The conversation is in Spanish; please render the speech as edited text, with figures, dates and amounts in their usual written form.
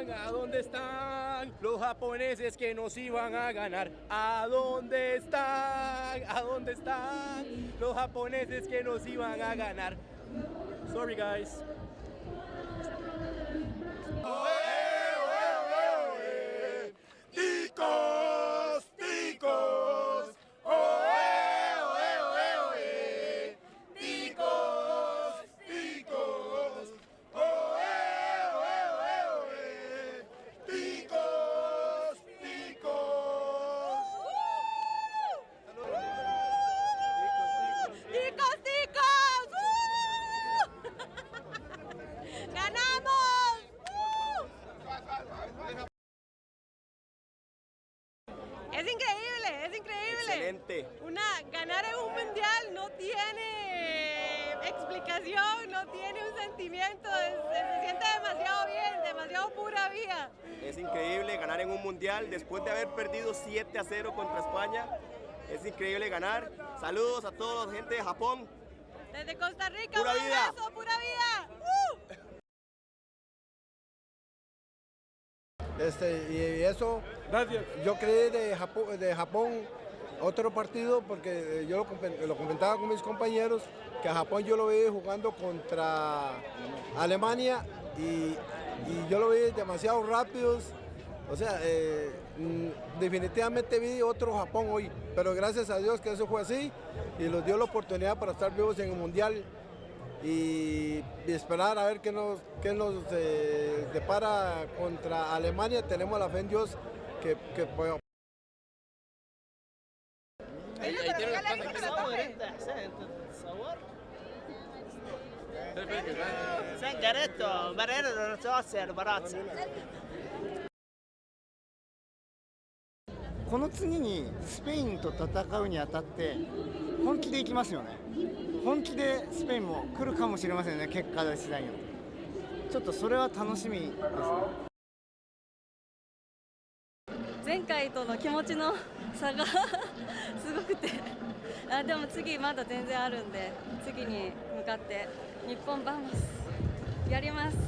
están? ¿A dónde están los japoneses que nos iban a ganar? ¿A dónde están? ¿A dónde están los japoneses que nos iban a ganar? Sorry, guys. ¡Ticos! ¡Ticos! ¡Oe, oe, oe, oe! ¡Ticos! ¡Ticos! ¡Oe, oe, oe, oe! ¡Ticos! ¡Ticos! ¡Ticos, ticos! ¡Ganamos! Es increíble, es increíble. Excelente. Ganar en un mundial no tiene explicación, no tiene un sentimiento, se siente demasiado bien, demasiado pura vida. Es increíble ganar en un mundial después de haber perdido 7-0 contra España. Es increíble ganar. Saludos a toda la gente de Japón. Desde Costa Rica, ¡Pura un vida! abrazo, pura vida. Y eso, Gracias. yo creí de Japón otro partido porque yo lo comentaba con mis compañeros que a Japón yo lo vi jugando contra Alemania y yo lo vi demasiado rápidos. O sea, definitivamente vi otro Japón hoy, pero gracias a Dios que eso fue así y nos dio la oportunidad para estar vivos en el Mundial y esperar a ver qué nos depara contra Alemania. Tenemos la fe en Dios que podemos. Sen Garetto, Barrero non so se è Barazza. この次にスペインと戦うにあたって本気でいきますよね。本気でスペインも来るかもしれませんね、結果次第によって。ちょっとそれは楽しみですね。前回との気持ちの差がすごくてでも次まだ全然あるんで次に向かって日本バンスやります。